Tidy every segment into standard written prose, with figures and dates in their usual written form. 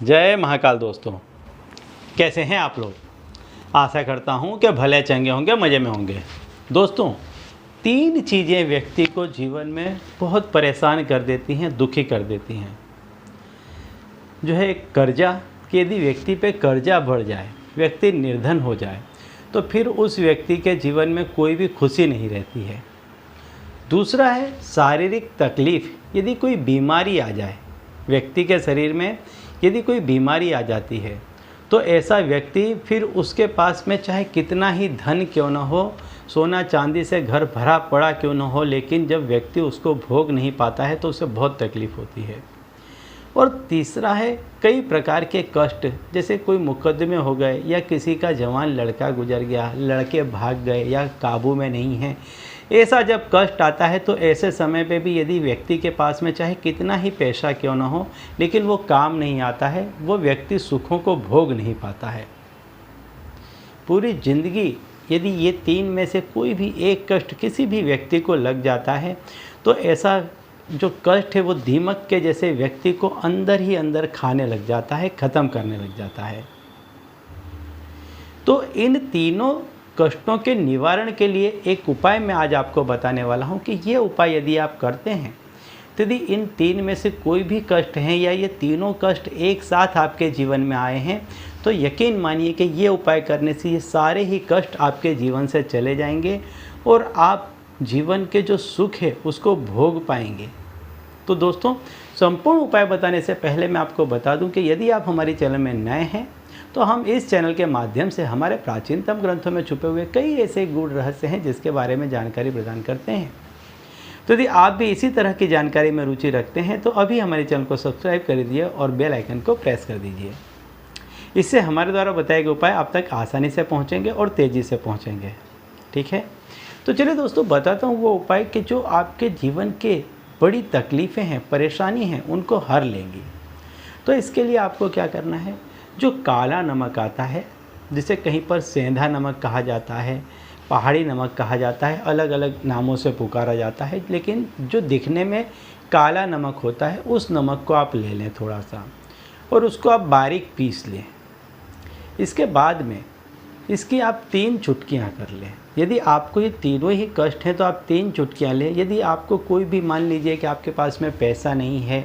जय महाकाल दोस्तों, कैसे हैं आप लोग। आशा करता हूं कि भले चंगे होंगे, मज़े में होंगे। दोस्तों, 3 चीज़ें व्यक्ति को जीवन में बहुत परेशान कर देती हैं, दुखी कर देती हैं। जो है एक कर्जा, कि यदि व्यक्ति पे कर्जा बढ़ जाए, व्यक्ति निर्धन हो जाए, तो फिर उस व्यक्ति के जीवन में कोई भी खुशी नहीं रहती है। दूसरा है शारीरिक तकलीफ़, यदि कोई बीमारी आ जाए, व्यक्ति के शरीर में यदि कोई बीमारी आ जाती है, तो ऐसा व्यक्ति फिर उसके पास में चाहे कितना ही धन क्यों न हो, सोना चांदी से घर भरा पड़ा क्यों न हो, लेकिन जब व्यक्ति उसको भोग नहीं पाता है तो उसे बहुत तकलीफ़ होती है। और तीसरा है कई प्रकार के कष्ट, जैसे कोई मुकदमे हो गए या किसी का जवान लड़का गुजर गया, लड़के भाग गए या काबू में नहीं हैं। ऐसा जब कष्ट आता है तो ऐसे समय पे भी यदि व्यक्ति के पास में चाहे कितना ही पैसा क्यों ना हो, लेकिन वो काम नहीं आता है, वो व्यक्ति सुखों को भोग नहीं पाता है। पूरी ज़िंदगी यदि ये 3 में से कोई भी एक कष्ट किसी भी व्यक्ति को लग जाता है, तो ऐसा जो कष्ट है वो दीमक के जैसे व्यक्ति को अंदर ही अंदर खाने लग जाता है, ख़त्म करने लग जाता है। तो इन तीनों कष्टों के निवारण के लिए एक उपाय मैं आज आपको बताने वाला हूं कि ये उपाय यदि आप करते हैं, तो यदि इन 3 में से कोई भी कष्ट हैं या ये तीनों कष्ट एक साथ आपके जीवन में आए हैं, तो यकीन मानिए कि ये उपाय करने से ये सारे ही कष्ट आपके जीवन से चले जाएंगे और आप जीवन के जो सुख है उसको भोग पाएंगे। तो दोस्तों, संपूर्ण उपाय बताने से पहले मैं आपको बता दूं कि यदि आप हमारे चैनल में नए हैं, तो हम इस चैनल के माध्यम से हमारे प्राचीनतम ग्रंथों में छुपे हुए कई ऐसे गूढ़ रहस्य हैं जिसके बारे में जानकारी प्रदान करते हैं। तो यदि आप भी इसी तरह की जानकारी में रुचि रखते हैं तो अभी हमारे चैनल को सब्सक्राइब कर दीजिए और बेल आइकन को प्रेस कर दीजिए। इससे हमारे द्वारा बताए गए उपाय आप तक आसानी से पहुँचेंगे और तेज़ी से पहुँचेंगे। ठीक है, तो चलिए दोस्तों, बताता हूँ वो उपाय कि जो आपके जीवन के बड़ी तकलीफ़ें हैं, परेशानी हैं, उनको हर लेंगी। तो इसके लिए आपको क्या करना है, जो काला नमक आता है, जिसे कहीं पर सेंधा नमक कहा जाता है, पहाड़ी नमक कहा जाता है, अलग अलग नामों से पुकारा जाता है, लेकिन जो दिखने में काला नमक होता है उस नमक को आप ले लें थोड़ा सा और उसको आप बारीक पीस लें। इसके बाद में इसकी आप 3 चुटकियाँ कर लें। यदि आपको ये तीनों ही कष्ट हैं तो आप 3 चुटकियाँ लें। यदि आपको कोई भी, मान लीजिए कि आपके पास में पैसा नहीं है,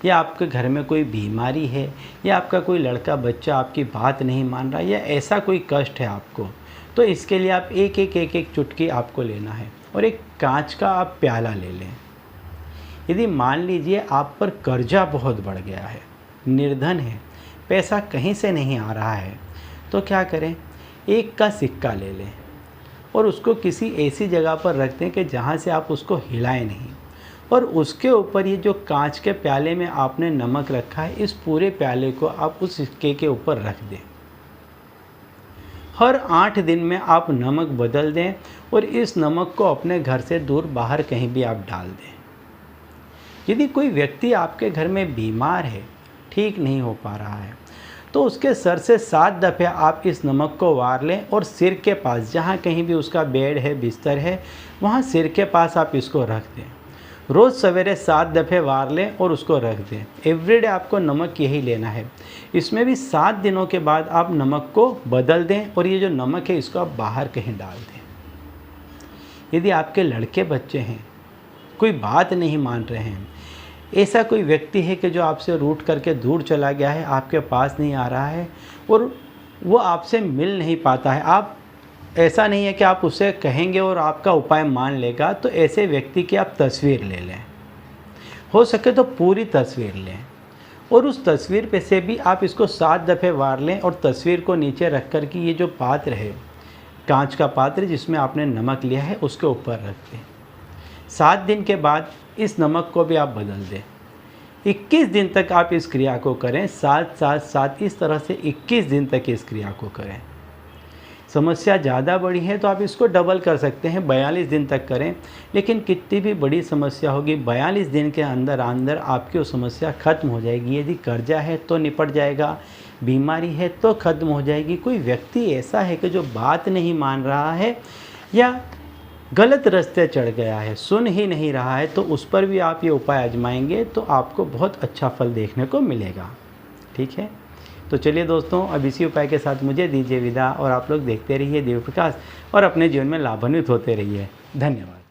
या आपके घर में कोई बीमारी है, या आपका कोई लड़का बच्चा आपकी बात नहीं मान रहा, या ऐसा कोई कष्ट है आपको, तो इसके लिए आप एक चुटकी आपको लेना है और एक कांच का आप प्याला ले लें। यदि मान लीजिए आप पर कर्जा बहुत बढ़ गया है, निर्धन है, पैसा कहीं से नहीं आ रहा है, तो क्या करें, 1 का सिक्का ले लें और उसको किसी ऐसी जगह पर रख दें कि जहाँ से आप उसको हिलाएं नहीं, और उसके ऊपर ये जो कांच के प्याले में आपने नमक रखा है, इस पूरे प्याले को आप उस सिक्के के ऊपर रख दें। हर 8 दिन में आप नमक बदल दें और इस नमक को अपने घर से दूर बाहर कहीं भी आप डाल दें। यदि कोई व्यक्ति आपके घर में बीमार है, ठीक नहीं हो पा रहा है, तो उसके सर से 7 दफ़े आप इस नमक को वार लें और सिर के पास, जहाँ कहीं भी उसका बेड है, बिस्तर है, वहाँ सिर के पास आप इसको रख दें। रोज़ सवेरे 7 दफ़े वार लें और उसको रख दें। एवरीडे आपको नमक यही लेना है। इसमें भी 7 दिनों के बाद आप नमक को बदल दें और ये जो नमक है इसको आप बाहर कहीं डाल दें। यदि आपके लड़के बच्चे हैं, कोई बात नहीं मान रहे हैं, ऐसा कोई व्यक्ति है कि जो आपसे रूठ करके दूर चला गया है, आपके पास नहीं आ रहा है और वो आपसे मिल नहीं पाता है, आप, ऐसा नहीं है कि आप उसे कहेंगे और आपका उपाय मान लेगा, तो ऐसे व्यक्ति की आप तस्वीर ले लें, हो सके तो पूरी तस्वीर लें और उस तस्वीर पे से भी आप इसको 7 दफ़े वार लें और तस्वीर को नीचे रख कर के ये जो पात्र है, कांच का पात्र जिसमें आपने नमक लिया है, उसके ऊपर रख दें। 7 दिन के बाद इस नमक को भी आप बदल दें। 21 दिन तक आप इस क्रिया को करें, 7 इस तरह से 21 दिन तक इस क्रिया को करें। समस्या ज़्यादा बड़ी है तो आप इसको डबल कर सकते हैं, 42 दिन तक करें, लेकिन कितनी भी बड़ी समस्या होगी, 42 दिन के अंदर अंदर आपकी वो समस्या ख़त्म हो जाएगी। यदि कर्जा है तो निपट जाएगा, बीमारी है तो ख़त्म हो जाएगी। कोई व्यक्ति ऐसा है कि जो बात नहीं मान रहा है या गलत रास्ते चढ़ गया है, सुन ही नहीं रहा है, तो उस पर भी आप ये उपाय आजमाएंगे तो आपको बहुत अच्छा फल देखने को मिलेगा। ठीक है। तो चलिए दोस्तों, अब इसी उपाय के साथ मुझे दीजिए विदा और आप लोग देखते रहिए दिव्य प्रकाश और अपने जीवन में लाभान्वित होते रहिए। धन्यवाद।